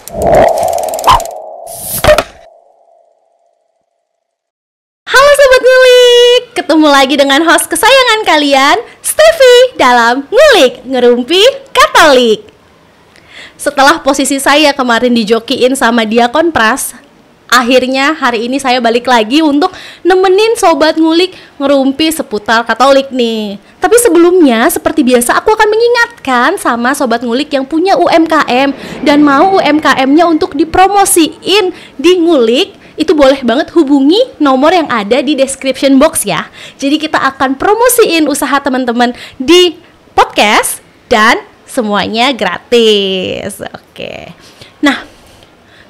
Halo Sobat Ngulik, ketemu lagi dengan host kesayangan kalian, Steffi, dalam Ngulik Ngerumpi Katolik. Setelah posisi saya kemarin dijokiin sama Diakon Pras, akhirnya hari ini saya balik lagi untuk nemenin Sobat Ngulik ngerumpi seputar Katolik nih. Tapi sebelumnya, seperti biasa aku akan mengingatkan sama Sobat Ngulik yang punya UMKM dan mau UMKM-nya untuk dipromosiin di Ngulik, itu boleh banget hubungi nomor yang ada di description box ya. Jadi kita akan promosiin usaha teman-teman di podcast dan semuanya gratis. Oke. Nah,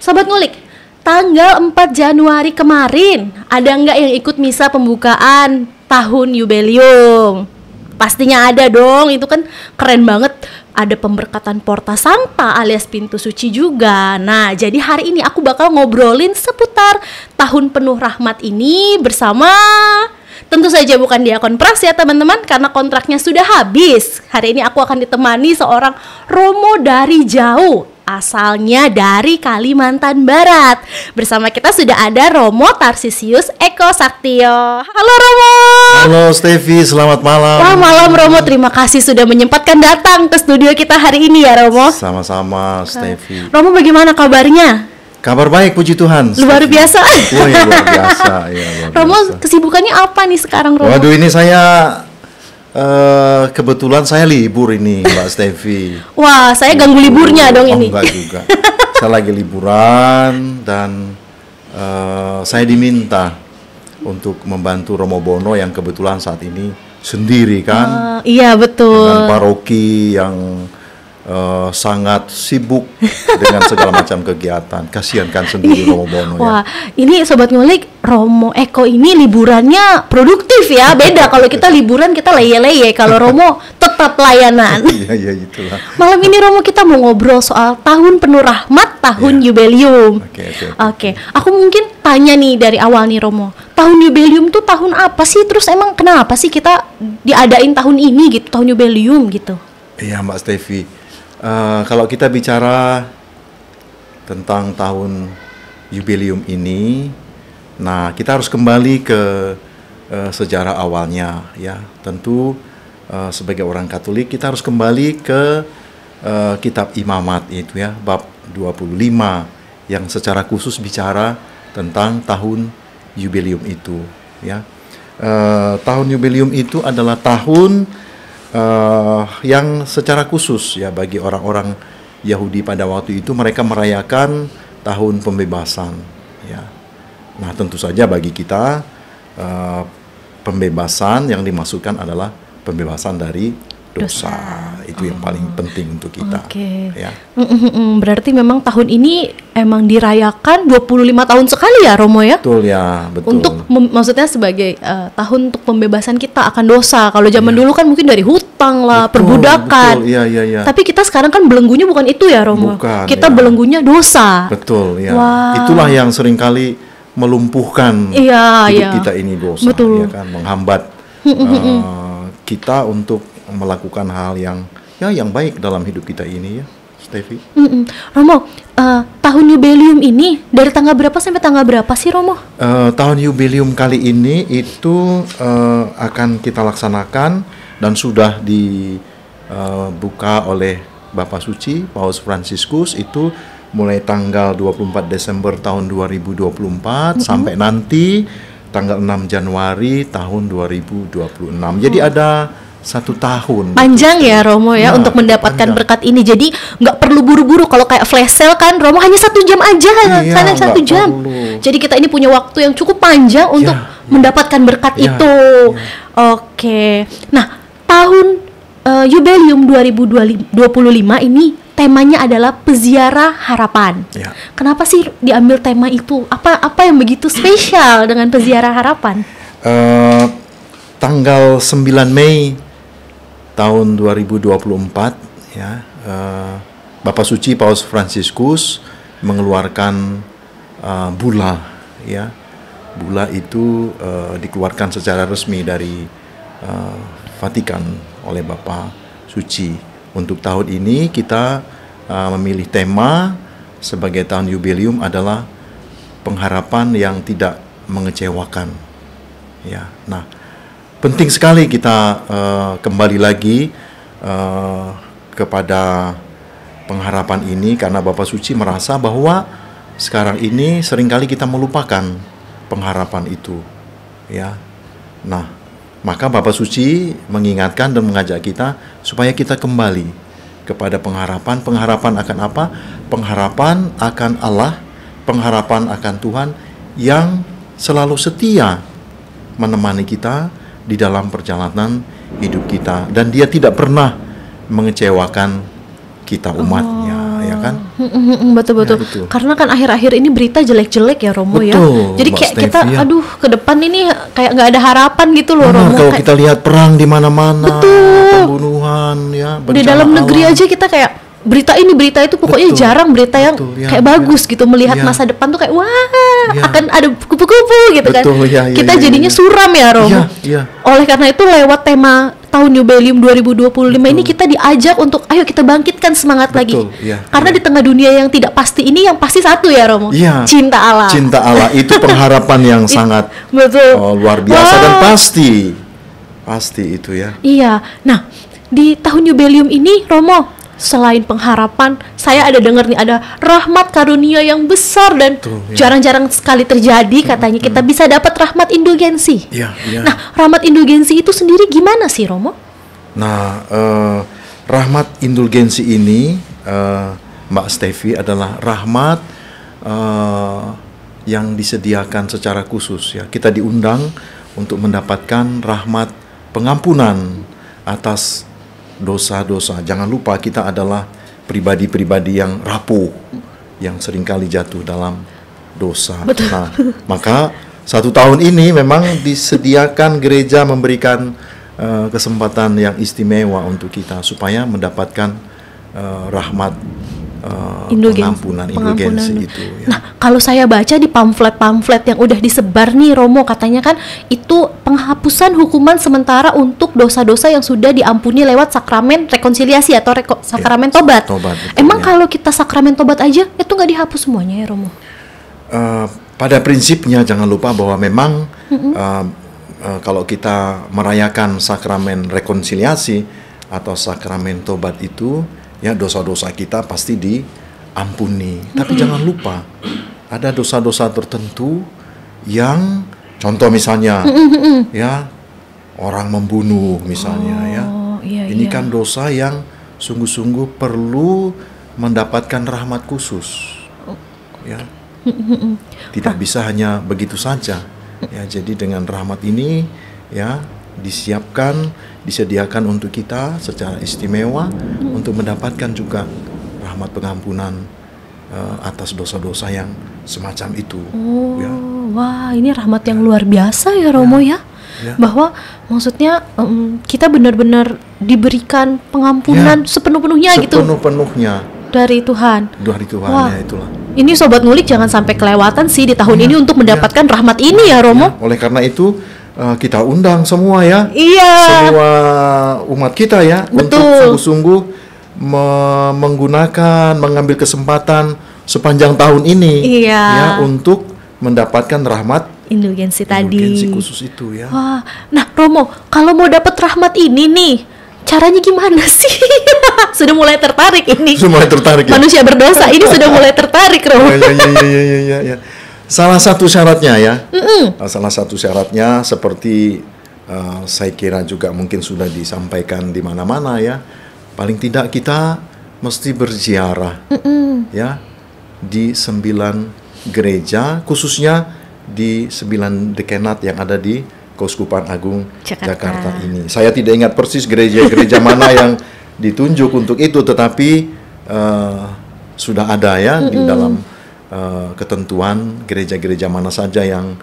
Sobat Ngulik, tanggal 4 Januari kemarin, ada nggak yang ikut misa pembukaan tahun Yubelium? Pastinya ada dong, itu kan keren banget. Ada pemberkatan Porta Sancta alias pintu suci juga. Nah, jadi hari ini aku bakal ngobrolin seputar tahun penuh rahmat ini bersama, tentu saja bukan Diakon Pras ya teman-teman, karena kontraknya sudah habis. Hari ini aku akan ditemani seorang Romo dari jauh, asalnya dari Kalimantan Barat. Bersama kita sudah ada Romo Tarsisius Eko Saktio. Halo Romo. Halo Steffi, selamat malam. Wah, malam Romo, terima kasih sudah menyempatkan datang ke studio kita hari ini ya Romo. Sama-sama Steffi. Romo, bagaimana kabarnya? Kabar baik, puji Tuhan. Luar Steffi. biasa. Wah, luar biasa. Ya, luar Romo, biasa. kesibukannya apa nih sekarang Romo? Waduh, ini saya kebetulan saya libur ini Mbak Steffi. Wah, saya ganggu liburnya dong ini. Enggak juga. Saya lagi liburan dan saya diminta untuk membantu Romo Bono yang kebetulan saat ini sendiri kan. Iya betul. Dengan paroki yang sangat sibuk dengan segala macam kegiatan. Kasihan kan sendiri Romo Bono. Wah, ini Sobat Ngulik, Romo Eko ini liburannya produktif ya. Beda kalau kita liburan kita leye-leye, kalau Romo tetap layanan. Iya itulah. Malam ini Romo kita mau ngobrol soal tahun penuh rahmat, tahun Yubelium. Oke. Aku mungkin tanya nih dari awal nih Romo. Tahun Yubelium tuh tahun apa sih? Terus emang kenapa sih kita diadain tahun ini gitu, tahun Yubelium gitu? Iya Mbak Steffi. Kalau kita bicara tentang tahun Yubelium ini, nah kita harus kembali ke sejarah awalnya ya. Tentu sebagai orang Katolik kita harus kembali ke kitab Imamat itu ya, bab 25 yang secara khusus bicara tentang tahun Yubelium itu ya. Tahun Yubelium itu adalah tahun yang secara khusus ya bagi orang-orang Yahudi pada waktu itu, mereka merayakan tahun pembebasan ya. Nah, tentu saja bagi kita pembebasan yang dimaksudkan adalah pembebasan dari dosa. Itu yang paling penting untuk kita. Ya. Berarti memang tahun ini emang dirayakan 25 tahun sekali ya Romo ya? Betul ya, betul. Untuk maksudnya sebagai tahun untuk pembebasan kita akan dosa. Kalau zaman dulu kan mungkin dari hutang lah, perbudakan. Betul, iya. Tapi kita sekarang kan belenggunya bukan itu ya Romo. Bukan, kita ya. Belenggunya dosa. Betul ya. Wow. Itulah yang seringkali melumpuhkan hidup kita ini, dosa. Betul. Ya kan, menghambat kita untuk melakukan hal yang baik dalam hidup kita ini ya, Steffi. Romo, tahun Yubelium ini dari tanggal berapa sampai tanggal berapa sih Romo? Tahun Yubelium kali ini itu akan kita laksanakan dan sudah dibuka oleh Bapak Suci Paus Fransiskus itu mulai tanggal 24 Desember tahun 2024 sampai nanti tanggal 6 Januari tahun 2026. Jadi ada 1 tahun. Panjang ya Romo ya untuk mendapatkan panjang berkat ini. Jadi nggak perlu buru-buru. Kalau kayak flash sale kan Romo hanya 1 jam aja, karena 1 jam. Perlu. Jadi kita ini punya waktu yang cukup panjang untuk mendapatkan berkat itu. Oke. Nah, tahun Yubelium 2025 ini temanya adalah peziarah harapan. Kenapa sih diambil tema itu? Apa yang begitu spesial dengan peziarah harapan? Tanggal 9 Mei tahun 2024 ya, Bapak Suci Paus Fransiskus mengeluarkan bula ya. Bula itu dikeluarkan secara resmi dari Vatikan oleh Bapak Suci. Untuk tahun ini kita memilih tema sebagai tahun jubileum adalah pengharapan yang tidak mengecewakan. Ya, nah penting sekali kita kembali lagi kepada pengharapan ini karena Bapak Suci merasa bahwa sekarang ini seringkali kita melupakan pengharapan itu. Ya, nah maka Bapak Suci mengingatkan dan mengajak kita supaya kita kembali kepada pengharapan. Pengharapan akan apa? Pengharapan akan Allah, pengharapan akan Tuhan yang selalu setia menemani kita di dalam perjalanan hidup kita, dan Dia tidak pernah mengecewakan kita umatnya, ya kan? Betul-betul. Ya, karena kan akhir-akhir ini berita jelek-jelek ya Romo. Betul, ya. Jadi Mbak kayak Steffi, kita, ya. aduh ke depan ini kayak nggak ada harapan gitu loh Romo. Kalau Kayak kita lihat perang di mana-mana, pembunuhan, ya, di dalam negeri aja kita kayak berita ini berita itu pokoknya Betul. jarang berita yang Betul, ya, kayak bagus gitu, melihat ya. masa depan tuh kayak wah Ya. akan ada kupu-kupu gitu. Betul, kan. ya, ya, Kita ya, jadinya ya. suram ya Romo. Ya, ya. Oleh karena itu lewat tema tahun jubileum 2025 ini kita diajak untuk ayo kita bangkitkan semangat Betul, lagi. ya, Karena ya. di tengah dunia yang tidak pasti ini yang pasti satu ya Romo. Iya. Cinta Allah. Cinta Allah itu pengharapan yang sangat Betul. luar biasa dan Wah. pasti itu ya. Iya. Nah, di tahun jubileum ini Romo, selain pengharapan, saya ada dengar nih ada rahmat karunia yang besar dan Betul, ya. jarang-jarang sekali terjadi katanya kita bisa dapat rahmat indulgensi. Iya, iya. Nah, rahmat indulgensi itu sendiri gimana sih Romo? Nah, rahmat indulgensi ini, Mbak Steffi, adalah rahmat yang disediakan secara khusus ya. Kita diundang untuk mendapatkan rahmat pengampunan atas dosa-dosa. Jangan lupa kita adalah pribadi-pribadi yang rapuh, yang seringkali jatuh dalam dosa. Betul. Nah, maka 1 tahun ini memang disediakan gereja memberikan kesempatan yang istimewa untuk kita supaya mendapatkan rahmat pengampunan indulgensi itu ya. Nah, kalau saya baca di pamflet-pamflet yang udah disebar nih Romo, katanya kan itu penghapusan hukuman sementara untuk dosa-dosa yang sudah diampuni lewat sakramen rekonsiliasi atau sakramen tobat. Tobat, betul, Emang ya. kalau kita sakramen tobat aja itu nggak dihapus semuanya ya Romo? Pada prinsipnya jangan lupa bahwa memang kalau kita merayakan sakramen rekonsiliasi atau sakramen tobat itu ya dosa-dosa kita pasti diampuni. Tapi jangan lupa ada dosa-dosa tertentu yang contoh misalnya ya orang membunuh misalnya ya. Iya, Ini iya. kan dosa yang sungguh-sungguh perlu mendapatkan rahmat khusus. Ya. Tidak bisa hanya begitu saja. Ya, jadi dengan rahmat ini ya disediakan untuk kita secara istimewa untuk mendapatkan juga rahmat pengampunan atas dosa-dosa yang semacam itu. Ya. Wah, ini rahmat yang luar biasa ya Romo ya. Ya. Bahwa maksudnya kita benar-benar diberikan pengampunan sepenuh-penuhnya gitu Sepenuh-penuhnya dari Tuhan. dari Tuhan. Wah. Ya, itulah. Ini Sobat Ngulik jangan sampai kelewatan sih di tahun ini untuk mendapatkan rahmat ini ya Romo. Ya, oleh karena itu kita undang semua ya. Iya. Semua umat kita ya Betul. untuk sungguh-sungguh mengambil kesempatan sepanjang tahun ini Iya. ya untuk mendapatkan rahmat Indulgensi tadi. indulgensi khusus itu ya. Wah, nah Romo, kalau mau dapat rahmat ini nih, caranya gimana sih? Sudah mulai tertarik ini. Sudah mulai tertarik ya. Manusia berdosa ini sudah mulai tertarik Romo. Ya. Salah satu syaratnya ya. Salah satu syaratnya seperti saya kira juga mungkin sudah disampaikan di mana-mana ya. Paling tidak kita mesti berziarah ya di 9 gereja, khususnya di 9 dekanat yang ada di Keuskupan Agung Jakarta ini. Saya tidak ingat persis gereja-gereja mana yang ditunjuk untuk itu, tetapi sudah ada ya di dalam ketentuan gereja-gereja mana saja yang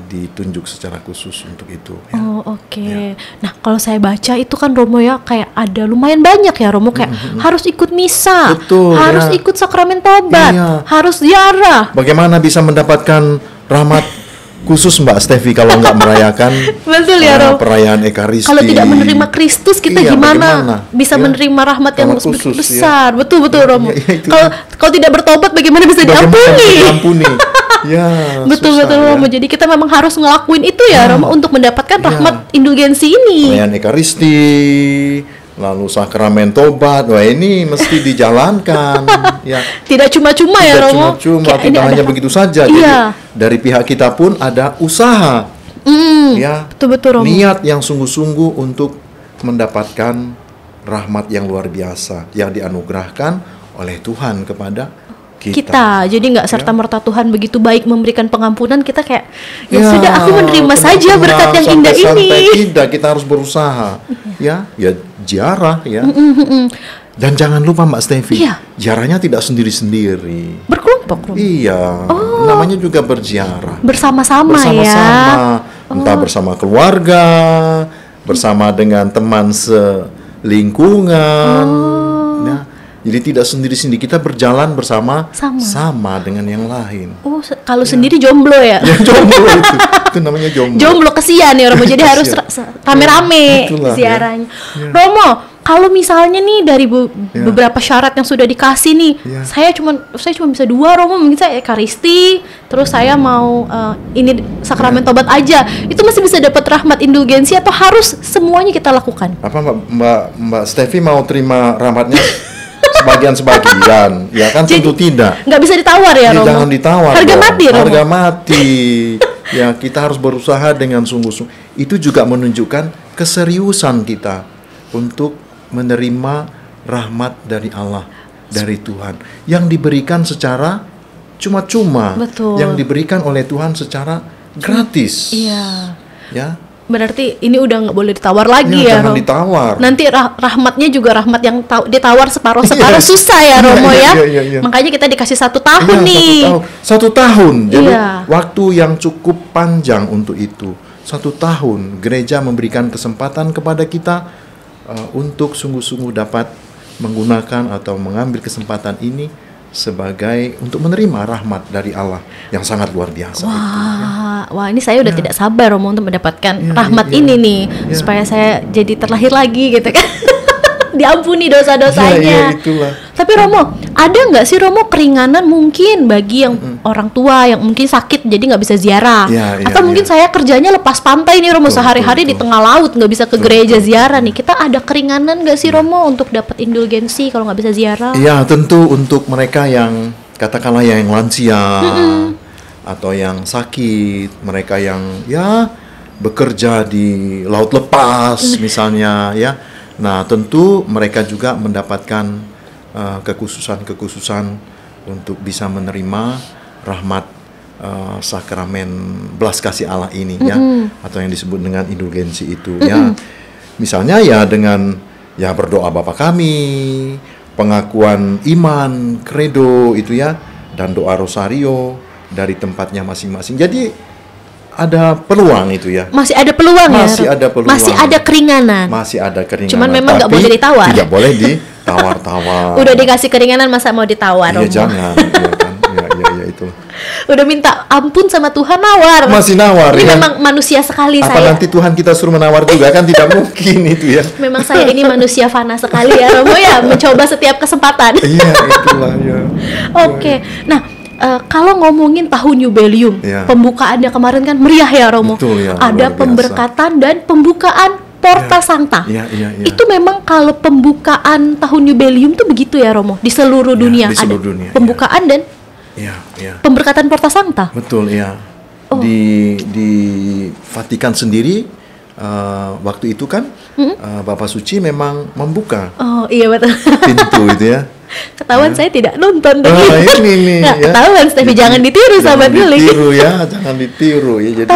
ditunjuk secara khusus untuk itu. Ya. Oh, oke. Nah, kalau saya baca itu kan Romo ya kayak ada lumayan banyak ya Romo, kayak harus ikut misa, Betul, harus ya. ikut sakramen tobat, Iya. harus ziarah. Bagaimana bisa mendapatkan rahmat khusus Mbak Steffi kalau nggak merayakan Betul ya, Romo. perayaan Ekaristi. Kalau tidak menerima Kristus, kita Iya, gimana bagaimana? bisa Ya, menerima rahmat yang rahmat khusus, besar? Betul Romo. itu. Kalau tidak bertobat, bagaimana bisa Bagaimana diampuni? bisa diampuni? Ya, Betul susah, Romo. ya. Jadi kita memang harus ngelakuin itu ya, Romo, untuk mendapatkan rahmat indulgensi ini. Perayaan Ekaristi, lalu sakramen tobat, wah ini mesti dijalankan. Ya. Tidak cuma-cuma ya, Tidak Romo. cuma-cuma, Kayak ini tidak hanya ada- begitu saja. Iya. Jadi dari pihak kita pun ada usaha, ya, Betul Romo. niat yang sungguh-sungguh untuk mendapatkan rahmat yang luar biasa yang dianugerahkan oleh Tuhan kepada kita. Jadi nggak serta merta Tuhan begitu baik memberikan pengampunan, kita kayak ya Ya, sudah, aku menerima saja berkat yang indah ini. Sampai tidak, kita harus berusaha. Ya ziarah ya. Dan jangan lupa Mbak Steffi, Iya. ziarahnya tidak sendiri-sendiri. Berkelompok, Romo. Iya, namanya juga berziarah. Bersama-sama ya. Bersama-sama, entah bersama keluarga, bersama dengan teman selingkungan. Ya, jadi tidak sendiri-sendiri, kita berjalan bersama dengan yang lain. Oh, kalau sendiri jomblo ya. Ya, jomblo itu namanya jomblo. Jomblo kesian ya, Romo. Jadi harus Kesian. rame-rame Itulah, ya. ziarahnya. Romo, kalau misalnya nih dari beberapa syarat yang sudah dikasih nih, Ya. saya cuma bisa 2, Romo. Mungkin saya Ekaristi, terus saya mau ini sakramen tobat aja. Itu masih bisa dapat rahmat indulgensi atau harus semuanya kita lakukan? Apa Mbak Steffi mau terima rahmatnya sebagian-sebagian? Ya kan tentu tidak. Nggak bisa ditawar ya, Romo? Jangan ditawar. Harga dong. mati, Romo? Harga mati. Ya, kita harus berusaha dengan sungguh-sungguh. Itu juga menunjukkan keseriusan kita untuk menerima rahmat dari Allah, dari Tuhan, yang diberikan secara cuma-cuma, Betul. yang diberikan oleh Tuhan secara gratis. Iya. Ya, Berarti ini udah nggak boleh ditawar lagi ya, jangan Romo? ditawar. Nanti rahmatnya juga rahmat yang ditawar separuh-separuh Iya. susah ya, Romo ya. Iya. Makanya kita dikasih 1 tahun Iya, nih. 1 tahun. Jadi Iya. waktu yang cukup panjang untuk itu. 1 tahun gereja memberikan kesempatan kepada kita untuk sungguh-sungguh dapat menggunakan atau mengambil kesempatan ini sebagai untuk menerima rahmat dari Allah yang sangat luar biasa. Wah, ini saya udah tidak sabar, Romo, untuk mendapatkan Iya, rahmat iya. ini nih, Iya. supaya saya jadi terlahir lagi gitu kan. Diampuni dosa-dosanya. Iya, itulah. Tapi Romo, ada nggak sih, Romo, keringanan mungkin bagi yang orang tua yang mungkin sakit jadi nggak bisa ziarah, Iya, atau mungkin saya kerjanya lepas pantai nih, Romo, Betul, sehari-hari di betul. tengah laut nggak bisa ke gereja ziarah nih. Kita ada keringanan nggak sih, Romo, untuk dapat indulgensi kalau nggak bisa ziarah? Iya, tentu untuk mereka yang katakanlah yang lansia atau yang sakit, mereka yang ya bekerja di laut lepas misalnya ya. Nah, tentu mereka juga mendapatkan kekhususan-kekhususan untuk bisa menerima rahmat sakramen belas kasih Allah ini ya, atau yang disebut dengan indulgensi itu ya. Misalnya ya dengan ya berdoa Bapa Kami, pengakuan iman, kredo itu ya, dan doa rosario dari tempatnya masing-masing. Jadi ada peluang itu ya. Masih ada peluang ya? Masih ada peluang. Masih ada keringanan. Masih ada keringanan. Cuman memang nggak tapi boleh ditawar. Tidak boleh ditawar-tawar. Udah dikasih keringanan, masa mau ditawar, Iya, Romo? jangan. Iya kan? Ya itu. Udah minta ampun sama Tuhan, nawar. Masih nawar. Ini ya. memang manusia sekali Apa saya. nanti Tuhan kita suruh menawar juga kan tidak mungkin itu ya. Memang saya ini manusia fana sekali ya, Romo ya, mencoba setiap kesempatan. Iya, itulah ya. Oke. Nah, kalau ngomongin tahun jubileum, Iya. pembukaannya kemarin kan meriah ya, Romo. Betul ya, Ada luar biasa. pemberkatan dan pembukaan Porta Sancta. Iya. Itu memang kalau pembukaan tahun jubileum tuh begitu ya, Romo, di seluruh dunia di seluruh ada dunia, pembukaan dan Iya. pemberkatan Porta Sancta. Betul ya. Oh. Di Vatikan sendiri waktu itu kan Bapak Suci memang membuka Oh iya, betul. pintu itu ya. Ketahuan saya tidak nonton tadi. Ini nih Nah, ya. ketahuan, Steffi, jangan ditiru sahabat Gulik. Ditiru ya, jangan ditiru ya. Jadi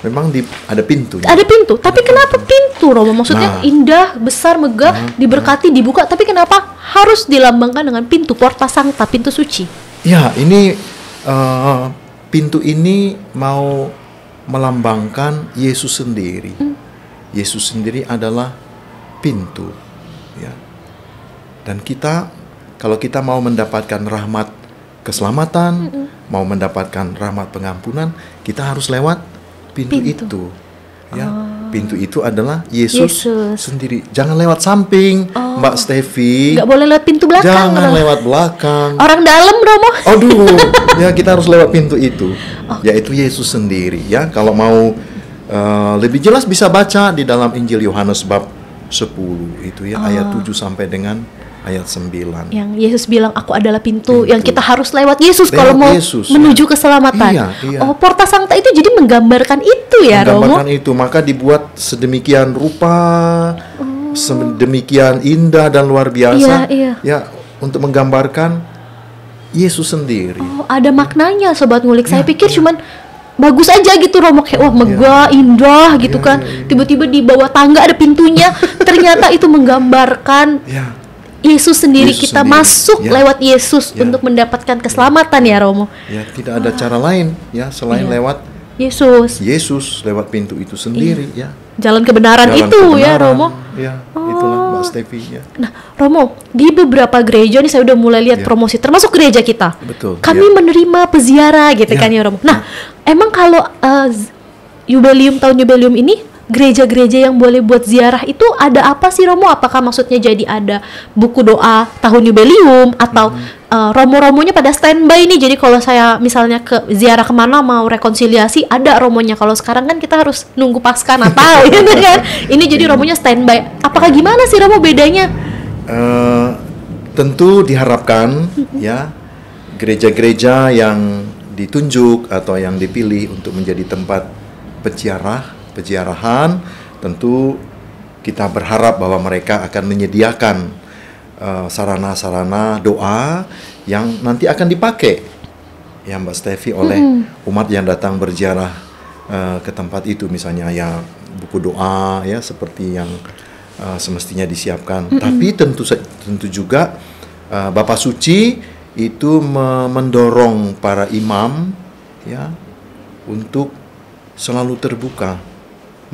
memang ada pintu. Ada pintu, tapi kenapa pintu, Romo? Maksudnya Nah. indah, besar, megah, diberkati, dibuka, tapi kenapa harus dilambangkan dengan pintu Porta Sancta, pintu suci? Ya, ini pintu ini mau melambangkan Yesus sendiri. Yesus sendiri adalah pintu, ya. Dan kita, kalau kita mau mendapatkan rahmat keselamatan, mau mendapatkan rahmat pengampunan, kita harus lewat pintu. Itu. Ya, pintu itu adalah Yesus sendiri. Jangan lewat samping, Mbak Stevi. Nggak boleh lewat pintu belakang. Jangan lewat belakang. Orang dalam, Romo. Aduh, ya kita harus lewat pintu itu, yaitu Yesus sendiri. Ya, kalau mau lebih jelas bisa baca di dalam Injil Yohanes bab 10 itu ya, ayat 7 sampai dengan ayat 9. Yang Yesus bilang, aku adalah pintu. Yang kita harus lewat Yesus kalau mau menuju keselamatan. Iya. Porta Sancta itu jadi menggambarkan itu ya, Romo? Menggambarkan itu, maka dibuat sedemikian rupa, sedemikian indah dan luar biasa. Ya, untuk menggambarkan Yesus sendiri. Ada maknanya, Sobat Ngulik. Saya pikir cuman bagus aja gitu, Romo, kayak wah megah, indah gitu kan. Tiba-tiba di bawah tangga ada pintunya. Ternyata itu menggambarkan Yesus sendiri. Kita masuk lewat Yesus untuk mendapatkan keselamatan ya, Romo. Ya, tidak ada cara lain ya selain lewat Yesus lewat pintu itu sendiri ya. Jalan kebenaran itu ya, Romo. Ya, itulah Mbak Stevi ya. Nah, Romo, di beberapa gereja nih saya udah mulai lihat promosi, termasuk gereja kita. Betul. Kami menerima peziarah gitu kan ya, Romo. Nah, emang kalau tahun jubileum ini gereja-gereja yang boleh buat ziarah itu ada apa sih, Romo? Apakah maksudnya jadi ada buku doa tahun jubileum atau romo-romonya pada standby nih? Jadi kalau saya misalnya ke ziarah kemana mau rekonsiliasi, ada romonya. Kalau sekarang kan kita harus nunggu pasca Natal gitu kan. Ini jadi romonya standby. Apakah gimana sih, Romo, bedanya? Tentu diharapkan ya gereja-gereja yang ditunjuk atau yang dipilih untuk menjadi tempat peziarahan, tentu kita berharap bahwa mereka akan menyediakan sarana-sarana doa yang nanti akan dipakai ya Mbak Stevi oleh umat yang datang berziarah ke tempat itu, misalnya ya buku doa ya seperti yang semestinya disiapkan. Tapi tentu juga Bapak Suci itu mendorong para imam ya untuk selalu terbuka,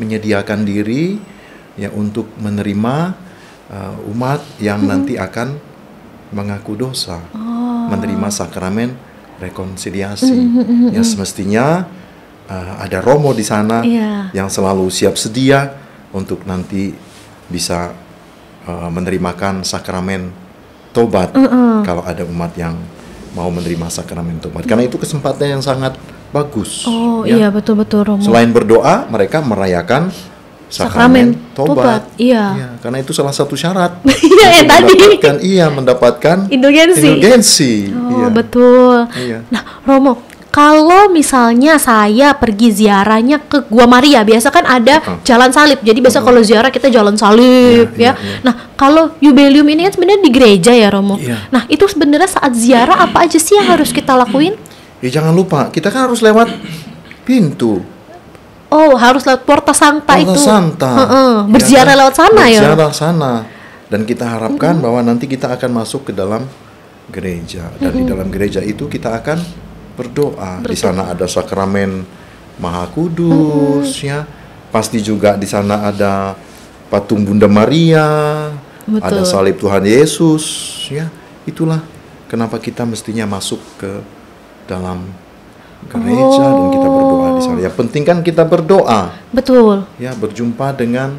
menyediakan diri ya untuk menerima umat yang nanti akan mengaku dosa, menerima sakramen rekonsiliasi. Ya semestinya ada romo di sana yang selalu siap sedia untuk nanti bisa menerimakan sakramen tobat kalau ada umat yang mau menerima sakramen tobat. Karena itu kesempatan yang sangat bagus. Iya, betul-betul, Romo. Selain berdoa, mereka merayakan sakramen tobat. Iya, karena itu salah satu syarat. Iya, tadi. Mendapatkan indulgensi. Betul. Iya. Nah, Romo, kalau misalnya saya pergi ziarahnya ke Gua Maria, biasa kan ada jalan salib. Jadi biasa kalau ziarah kita jalan salib ya. Nah, kalau jubileum ini kan sebenarnya di gereja ya, Romo. Nah, itu sebenarnya saat ziarah apa aja sih yang harus kita lakuin? Jangan lupa, kita kan harus lewat pintu. Harus lewat Porta Sancta itu. Berziarah lewat sana ya. Berziarah sana. Dan kita harapkan bahwa nanti kita akan masuk ke dalam gereja. Dan di dalam gereja itu kita akan berdoa. Di sana ada sakramen Maha Kudus ya. Pasti juga di sana ada patung Bunda Maria, ada salib Tuhan Yesus ya. Itulah kenapa kita mestinya masuk ke dalam gereja dan kita berdoa di sana. Yang penting kan kita berdoa. Betul. Ya, berjumpa dengan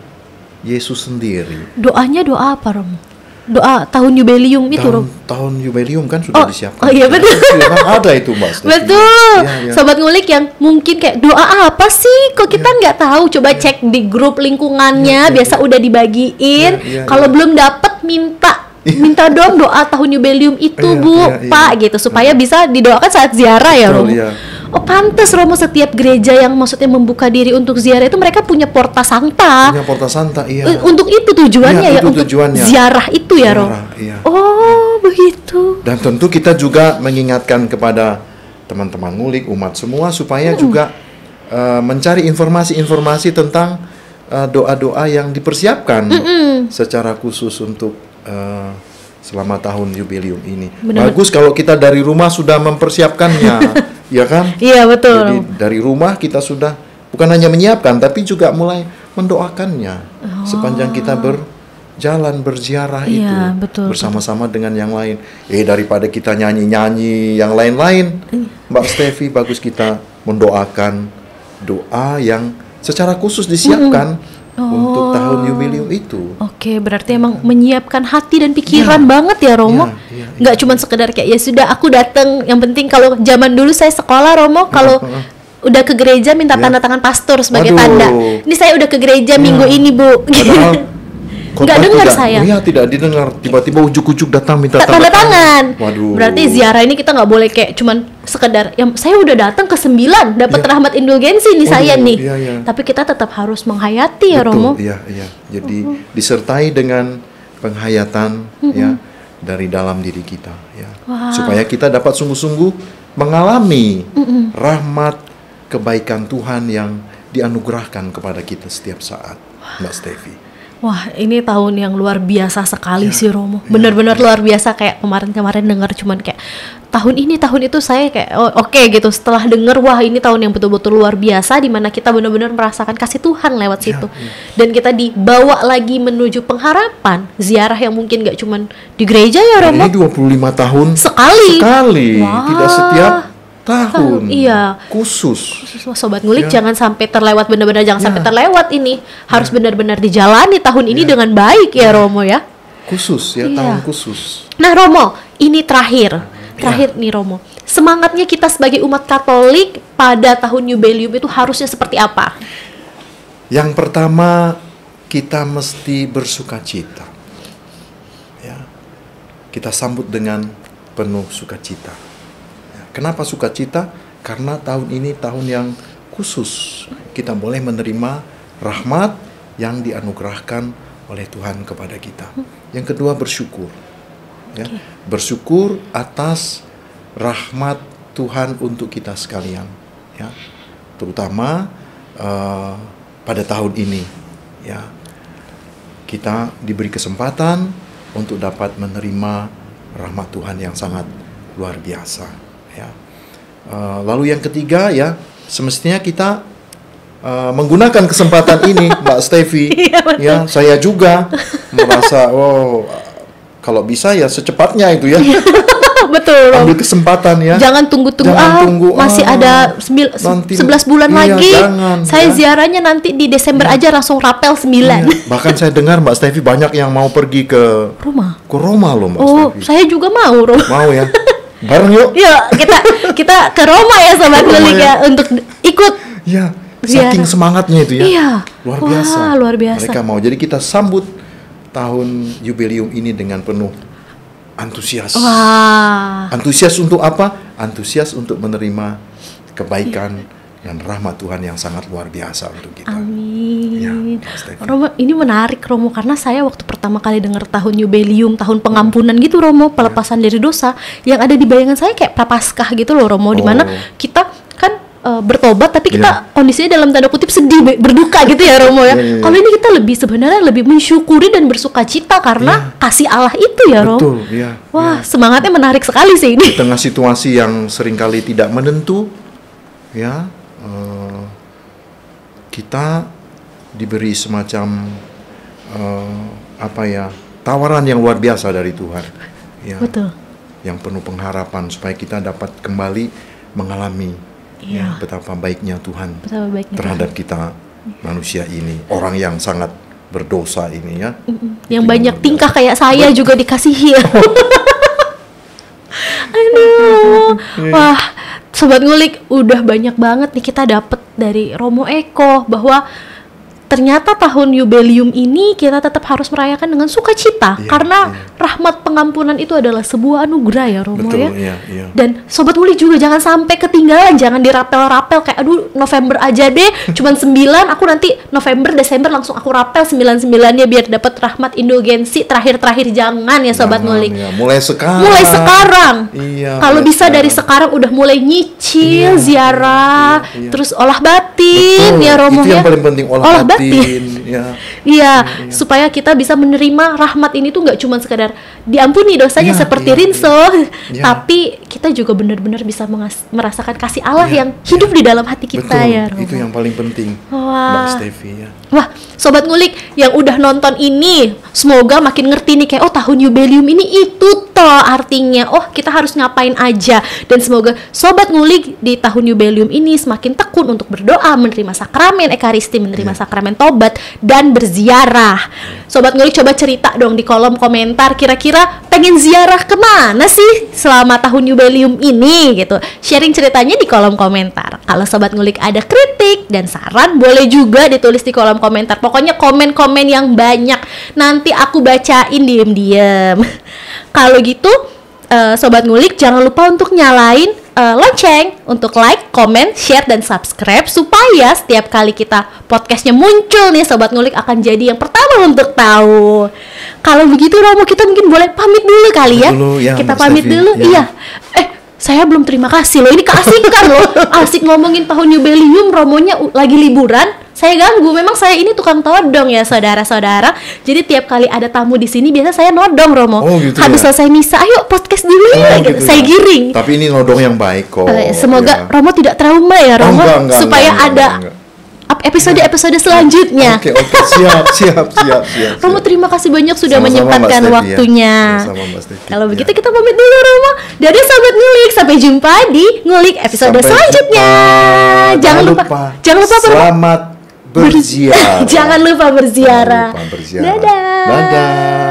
Yesus sendiri. Doanya doa apa, Romo? Doa tahun jubileum itu, Romo? Tahun jubileum kan sudah disiapkan. Iya, betul. Ada itu, Mbak Stevi. Betul. Ya. Sobat Ngulik yang mungkin kayak doa apa sih? Kok kita nggak tahu? Coba cek di grup lingkungannya. Biasa udah dibagiin. Kalau belum dapat minta dong doa tahun jubileum itu, Pak, gitu, supaya bisa didoakan saat ziarah ya, Romo. Pantes, Romo, setiap gereja yang maksudnya membuka diri untuk ziarah itu mereka punya Porta Sancta. Punya Porta Sancta, iya. Untuk itu tujuannya untuk ziarah itu ya, Romo. Begitu. Dan tentu kita juga mengingatkan kepada teman-teman ngulik, umat semua supaya juga mencari informasi-informasi tentang doa-doa yang dipersiapkan secara khusus untuk selama tahun jubileum ini. Bagus kalau kita dari rumah sudah mempersiapkannya, ya kan? Iya, betul. Jadi dari rumah kita sudah bukan hanya menyiapkan, tapi juga mulai mendoakannya sepanjang kita berjalan berziarah itu bersama-sama dengan yang lain. Daripada kita nyanyi-nyanyi yang lain-lain, Mbak Steffi, bagus kita mendoakan doa yang secara khusus disiapkan untuk tahun jubileum itu. Oke, berarti emang menyiapkan hati dan pikiran banget ya Romo. Nggak cuma sekedar kayak ya sudah aku datang. Yang penting kalau zaman dulu saya sekolah Romo, kalau udah ke gereja minta tanda tangan pastor sebagai tanda. Ini saya udah ke gereja minggu ini Bu. Nggak dengar saya. Iya, tidak didengar. Tiba-tiba ujuk-ujuk datang minta tanda tangan. Waduh. Berarti ziarah ini kita nggak boleh kayak cuman sekedar yang saya udah datang ke 9 dapat rahmat indulgensi nih saya nih. Tapi kita tetap harus menghayati ya Romo. Iya. Jadi disertai dengan penghayatan ya dari dalam diri kita ya. Supaya kita dapat sungguh-sungguh mengalami rahmat kebaikan Tuhan yang dianugerahkan kepada kita setiap saat, Mbak Steffi. Wah, ini tahun yang luar biasa sekali sih Romo. Benar-benar luar biasa. Kayak kemarin-kemarin dengar cuman kayak tahun itu saya kayak oke gitu. Setelah dengar wah ini tahun yang betul-betul luar biasa, di mana kita benar-benar merasakan kasih Tuhan lewat situ. Dan kita dibawa lagi menuju pengharapan, ziarah yang mungkin gak cuman di gereja ya Romo. Ini 25 tahun sekali. Tidak setiap tahun. Iya. Khusus. Sobat Ngulik jangan sampai terlewat, benar-benar jangan sampai terlewat ini. Harus benar-benar dijalani tahun ini dengan baik ya Romo ya. Khusus ya, tahun khusus. Nah Romo, ini terakhir nih Romo. Semangatnya kita sebagai umat Katolik pada tahun jubileum itu harusnya seperti apa? Yang pertama, kita mesti bersukacita. Ya. Kita sambut dengan penuh sukacita. Kenapa sukacita? Karena tahun ini tahun yang khusus. Kita boleh menerima rahmat yang dianugerahkan oleh Tuhan kepada kita. Yang kedua, bersyukur. Ya. Bersyukur atas rahmat Tuhan untuk kita sekalian. Ya. Terutama pada tahun ini. Ya. Kita diberi kesempatan untuk dapat menerima rahmat Tuhan yang sangat luar biasa. Ya. Lalu yang ketiga ya, semestinya kita menggunakan kesempatan ini, Mbak Steffi. Ya, saya juga merasa kalau bisa ya secepatnya itu ya. Betul. Ambil kesempatan ya. Jangan tunggu. Masih ada 11 bulan lagi. Saya ziarahnya nanti di Desember aja langsung rapel 9. Bahkan saya dengar Mbak Steffi banyak yang mau pergi ke Roma loh, Mbak Steffi. Saya juga mau Roma. Mau ya. Bareng yuk. Kita ke Roma ya Sobat Ngulik ya untuk ikut. Ya, saking semangatnya itu ya. Iya. Luar biasa. Mereka mau. Jadi kita sambut tahun jubileum ini dengan penuh antusias. Antusias untuk apa? Antusias untuk menerima kebaikan dan rahmat Tuhan yang sangat luar biasa untuk kita. Amin. Ya, Romo, ini menarik Romo, karena saya waktu pertama kali dengar tahun jubileum, tahun pengampunan gitu Romo, pelepasan dari dosa, yang ada di bayangan saya kayak prapaskah gitu loh Romo, di mana kita kan bertobat tapi kita kondisinya dalam tanda kutip sedih, berduka gitu ya Romo ya. Kalau ini kita sebenarnya lebih mensyukuri dan bersukacita karena kasih Allah itu ya Romo. Betul, ya. Wah, semangatnya menarik sekali sih ini. Di tengah situasi yang seringkali tidak menentu, ya. Kita diberi semacam tawaran yang luar biasa dari Tuhan, ya, betul, yang penuh pengharapan supaya kita dapat kembali mengalami betapa baiknya Tuhan terhadap kita manusia ini, orang yang sangat berdosa ini ya, yang banyak tingkah kayak saya juga dikasihi ya. Aduh, wah. Sobat Ngulik, udah banyak banget nih kita dapat dari Romo Eko bahwa ternyata tahun jubileum ini kita tetap harus merayakan dengan sukacita karena rahmat pengampunan itu adalah sebuah anugerah ya Romo. Betul, ya. Dan Sobat Ngulik juga jangan sampai ketinggalan, jangan dirapel-rapel kayak aduh November aja deh, cuman 9, aku nanti November Desember langsung aku rapel 9-9-nya biar dapat rahmat indulgensi terakhir-terakhir, jangan ya Sobat Ngulik. Ya. Mulai sekarang. Kalau bisa sekarang. Dari sekarang udah mulai nyicil ziarah, terus olah batin. Betul. Ya Romo. Itu yang paling penting, olah batin. Supaya kita bisa menerima rahmat ini tuh nggak cuma sekadar diampuni dosanya seperti Rinso, tapi kita juga benar-benar bisa merasakan kasih Allah yang hidup di dalam hati kita. Betul, ya Romo. Itu yang paling penting, Mbak Steffi ya. Wah, Sobat Ngulik yang udah nonton ini, semoga makin ngerti nih kayak tahun jubileum ini itu contoh artinya. Oh, kita harus ngapain aja. Dan semoga Sobat Ngulik di tahun jubileum ini semakin tekun untuk berdoa, menerima sakramen Ekaristi, menerima sakramen tobat, dan berziarah. Sobat Ngulik coba cerita dong di kolom komentar, kira-kira pengen ziarah kemana sih selama tahun jubileum ini gitu. Sharing ceritanya di kolom komentar. Kalau Sobat Ngulik ada kritik dan saran, boleh juga ditulis di kolom komentar. Pokoknya komen-komen yang banyak, nanti aku bacain diem-diem. Kalau gitu, Sobat Ngulik jangan lupa untuk nyalain lonceng untuk like, comment, share, dan subscribe supaya setiap kali kita podcastnya muncul nih, Sobat Ngulik akan jadi yang pertama untuk tahu. Kalau begitu Romo, kita mungkin boleh pamit dulu kali ya. Kita pamit dulu. Iya. Saya belum terima kasih loh. Ini keasikan loh. Asik ngomongin tahun jubileum, Romonya lagi liburan. Saya ganggu. Memang saya ini tukang todong ya, saudara-saudara. Jadi tiap kali ada tamu di sini biasa saya nodong, Romo. Gitu habis selesai misa, ayo podcast dulu ya. Gitu. Saya giring. Tapi ini nodong yang baik kok. Semoga Romo tidak trauma ya, Romo. Supaya ada episode selanjutnya. Oke, siap. Romo, terima kasih banyak sudah menyempatkan waktunya. Kalau begitu kita pamit dulu, Romo. Dadah Sobat Ngulik, sampai jumpa di Ngulik episode selanjutnya. Jangan lupa selamat berziarah. Jangan lupa berziarah. Dadah.